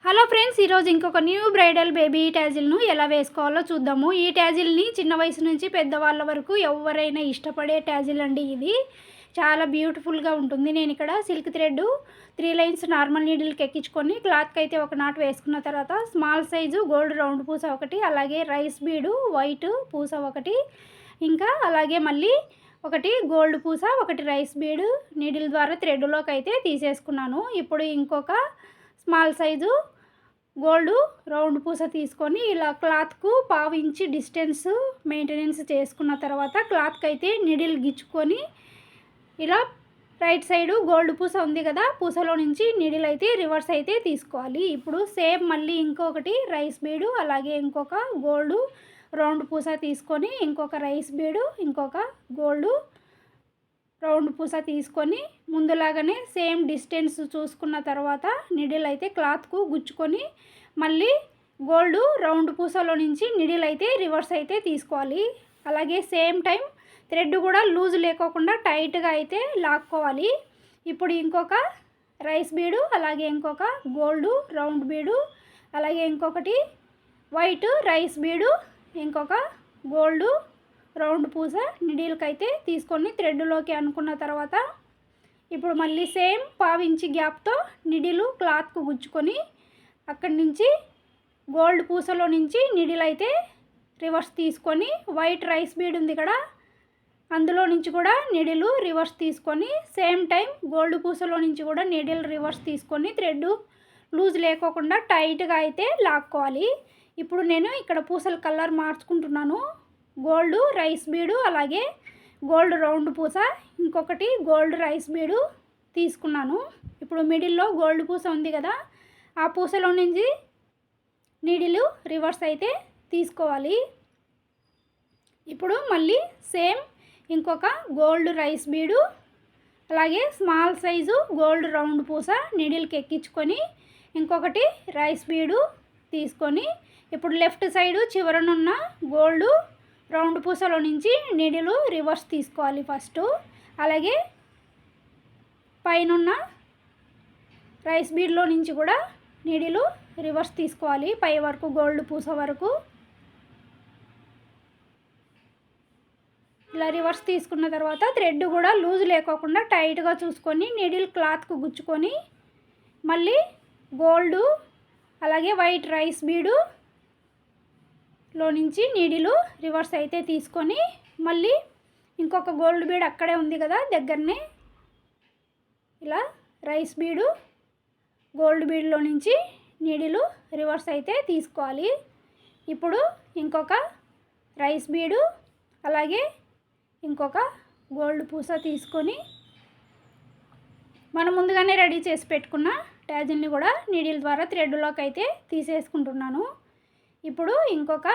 Hello friends, ఈరోజు ఇంకొక new bridal baby ట్యాజిల్ను ఎలా వేసుకోవాలో చూద్దాము. ఈ ట్యాజిల్ని చిన్న వయసు నుంచి పెద్దవాళ్ళ వరకు ఎవరైనా ఇష్టపడే ట్యాజిల్ అండి. ఇది చాలా బ్యూటిఫుల్గా ఉంటుంది. నేను ఇక్కడ సిల్క్ థ్రెడ్ 3 లైన్స్ నార్మల్ నీడిల్కి ఎక్కించుకొని క్లాత్కి అయితే ఒక నాట్ వేసుకున్న తర్వాత స్మాల్ సైజు గోల్డ్ రౌండ్ పూస ఒకటి, అలాగే రైస్ బీడు వైట్ పూస ఒకటి, ఇంకా అలాగే మళ్ళీ ఒకటి గోల్డ్ పూస ఒకటి రైస్ బీడు నీడిల్ ద్వారా థ్రెడ్లోకి అయితే తీసేసుకున్నాను. ఇప్పుడు ఇంకొక స్మాల్ సైజు గోల్డ్ రౌండ్ పూస తీసుకొని ఇలా క్లాత్కు 1/2 ఇంచ్ డిస్టెన్స్ మెయింటెనెన్స్ చేసుకున్న తర్వాత క్లాత్కి అయితే నిడిల్ గిచ్చుకొని ఇలా రైట్ సైడు గోల్డ్ పూస ఉంది కదా, పూసలో నుంచి నిడిల్ అయితే రివర్స్ అయితే తీసుకోవాలి. ఇప్పుడు సేమ్ మళ్ళీ ఇంకొకటి రైస్ బీడు అలాగే ఇంకొక గోల్డ్ రౌండ్ పూస తీసుకొని ఇంకొక రైస్ బీడు ఇంకొక గోల్డ్ రౌండ్ పూస తీసుకొని ముందులాగానే సేమ్ డిస్టెన్స్ చూసుకున్న తర్వాత నిడిల్ అయితే క్లాత్కు గుచ్చుకొని మళ్ళీ గోల్డ్ రౌండ్ పూసలో నుంచి నిడిల్ అయితే రివర్స్ అయితే తీసుకోవాలి. అలాగే సేమ్ టైం థ్రెడ్ కూడా లూజ్ లేకోకుండా టైట్గా అయితే లాక్కోవాలి. ఇప్పుడు ఇంకొక రైస్ బీడు అలాగే ఇంకొక గోల్డ్ రౌండ్ బీడు అలాగే ఇంకొకటి వైట్ రైస్ బీడు ఇంకొక గోల్డ్ రౌండ్ పూస నిడిల్కి అయితే తీసుకొని థ్రెడ్లోకి అనుకున్న తర్వాత ఇప్పుడు మళ్ళీ సేమ్ 1/2 ఇంచ్ గ్యాప్తో నిడిలు క్లాత్కు గుచ్చుకొని అక్కడి నుంచి గోల్డ్ పూసలో నుంచి నిడిల్ అయితే రివర్స్ తీసుకొని వైట్ రైస్ బీడ్ ఉంది ఇక్కడ అందులో నుంచి కూడా నిడిలు రివర్స్ తీసుకొని సేమ్ టైం గోల్డ్ పూసలో నుంచి కూడా నిడిల్ రివర్స్ తీసుకొని థ్రెడ్ లూజ్ లేకోకుండా టైట్గా అయితే లాక్కోవాలి. ఇప్పుడు నేను ఇక్కడ పూసల కలర్ మార్చుకుంటున్నాను. గోల్డ్ రైస్ బీడు అలాగే గోల్డ్ రౌండ్ పూస ఇంకొకటి గోల్డ్ రైస్ బీడు తీసుకున్నాను. ఇప్పుడు మిడిల్లో గోల్డ్ పూస ఉంది కదా, ఆ పూసలో నుంచి నీడిలు రివర్స్ అయితే తీసుకోవాలి. ఇప్పుడు మళ్ళీ సేమ్ ఇంకొక గోల్డ్ రైస్ బీడు అలాగే స్మాల్ సైజు గోల్డ్ రౌండ్ పూస నీడిల్కి ఎక్కించుకొని ఇంకొకటి రైస్ బీడు తీసుకొని ఇప్పుడు లెఫ్ట్ సైడు చివరనున్న గోల్డ్ రౌండ్ పూసలో నుంచి నీడిలు రివర్స్ తీసుకోవాలి ఫస్ట్. అలాగే పైనున్న రైస్ బీడ్లో నుంచి కూడా నీడిలు రివర్స్ తీసుకోవాలి పై వరకు గోల్డ్ పూస వరకు. ఇలా రివర్స్ తీసుకున్న తర్వాత థ్రెడ్ కూడా లూజ్ లేకోకుండా టైట్గా చూసుకొని నీడిల్ క్లాత్కు గుచ్చుకొని మళ్ళీ గోల్డ్ అలాగే వైట్ రైస్ బీడు లో నుంచి నీడిలు రివర్స్ అయితే తీసుకొని మళ్ళీ ఇంకొక గోల్డ్ బీడ్ అక్కడే ఉంది కదా దగ్గరనే ఇలా రైస్ బీడు గోల్డ్ బీడ్లో నుంచి నీడిలు రివర్స్ అయితే తీసుకోవాలి. ఇప్పుడు ఇంకొక రైస్ బీడు అలాగే ఇంకొక గోల్డ్ పూస తీసుకొని మనం ముందుగానే రెడీ చేసి పెట్టుకున్న ట్యాజిల్ని కూడా నీడిల్ ద్వారా థ్రెడ్లోకి అయితే తీసేసుకుంటున్నాను. ఇప్పుడు ఇంకొక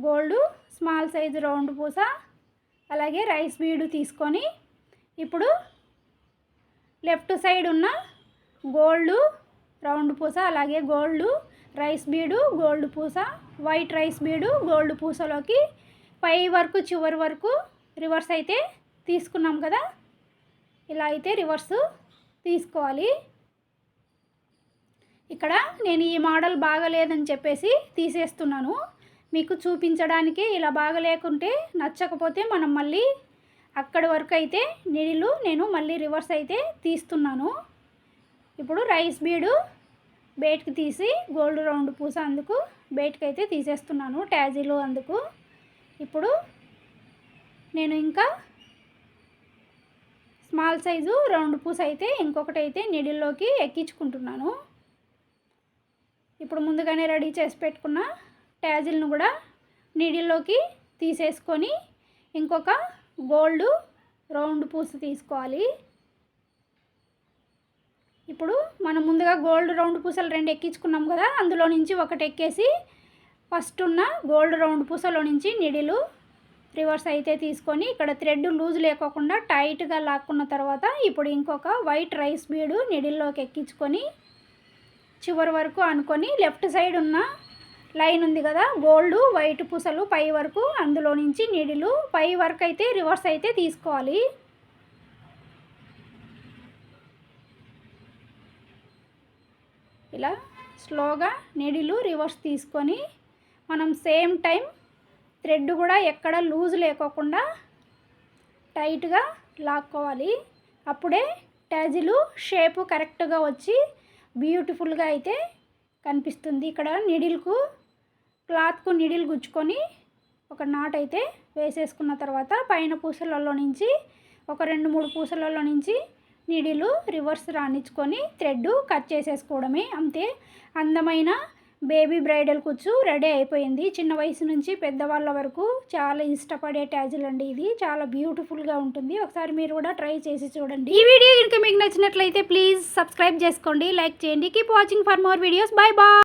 గోల్డ్ స్మాల్ సైజు రౌండ్ పూస అలాగే రైస్ బీడు తీసుకొని ఇప్పుడు లెఫ్ట్ సైడ్ ఉన్న గోల్డ్ రౌండ్ పూస అలాగే గోల్డ్ రైస్ బీడు గోల్డ్ పూస వైట్ రైస్ బీడు గోల్డ్ పూసలోకి పై వరకు చివరి వరకు రివర్స్ అయితే తీసుకున్నాం కదా, ఇలా అయితే రివర్స్ తీసుకోవాలి. ఇక్కడ నేను ఈ మోడల్ బాగలేదని చెప్పేసి తీసేస్తున్నాను, మీకు చూపించడానికి. ఇలా బాగలేకుంటే నచ్చకపోతే మనం మళ్ళీ అక్కడి వరకు అయితే నీడిలు నేను మళ్ళీ రివర్స్ అయితే తీస్తున్నాను. ఇప్పుడు రైస్ బీడు బయటకి తీసి గోల్డ్ రౌండ్ పూస అందుకు బయటకి అయితే తీసేస్తున్నాను ట్యాజీలు అందుకు. ఇప్పుడు నేను ఇంకా స్మాల్ సైజు రౌండ్ పూస అయితే ఇంకొకటి అయితే నీడిల్లోకి ఎక్కించుకుంటున్నాను. ఇప్పుడు ముందుగానే రెడీ చేసి పెట్టుకున్న ట్యాజిల్ను కూడా నీడిల్లోకి తీసేసుకొని ఇంకొక గోల్డ్ రౌండ్ పూస తీసుకోవాలి. ఇప్పుడు మనం ముందుగా గోల్డ్ రౌండ్ పూసలు 2 ఎక్కించుకున్నాం కదా, అందులో నుంచి ఒకటి ఎక్కేసి ఫస్ట్ ఉన్న గోల్డ్ రౌండ్ పూసలో నుంచి నీడిలు రివర్స్ అయితే తీసుకొని ఇక్కడ థ్రెడ్ లూజ్ లేకోకుండా టైట్గా లాక్కున్న తర్వాత ఇప్పుడు ఇంకొక వైట్ రైస్ బీడు నీడిల్లోకి ఎక్కించుకొని చివరి వరకు అనుకొని లెఫ్ట్ సైడ్ ఉన్న లైన్ ఉంది కదా గోల్డ్ వైట్ పూసలు పై వరకు అందులో నుంచి నీడిలు పై వరకు అయితే రివర్స్ అయితే తీసుకోవాలి. ఇలా స్లోగా నీడిలు రివర్స్ తీసుకొని మనం సేమ్ టైం థ్రెడ్ కూడా ఎక్కడ లూజ్ లేకోకుండా టైట్గా లాక్కోవాలి. అప్పుడే ట్యాజిలు షేపు కరెక్ట్గా వచ్చి బ్యూటిఫుల్గా అయితే కనిపిస్తుంది. ఇక్కడ నీడిల్కు క్లాత్కు నీడిల్ గుచ్చుకొని ఒక నాట్ అయితే వేసేసుకున్న తర్వాత పైన పూసలలో నుంచి ఒక 2-3 పూసలలో నుంచి నీడిలు రివర్స్ రానిచ్చుకొని థ్రెడ్ కట్ చేసేసుకోవడమే. అంతే, అందమైన బేబీ బ్రైడల్ కుచ్చు రెడీ అయిపోయింది. చిన్న వయసు నుంచి పెద్దవాళ్ళ వరకు చాలా ఇష్టపడే ట్యాజిల్ అండి. ఇది చాలా బ్యూటిఫుల్గా ఉంటుంది. ఒకసారి మీరు కూడా ట్రై చేసి చూడండి. ఈ వీడియో కనుక మీకు నచ్చినట్లయితే ప్లీజ్ సబ్స్క్రైబ్ చేసుకోండి, లైక్ చేయండి. Keep watching for more videos. Bye bye.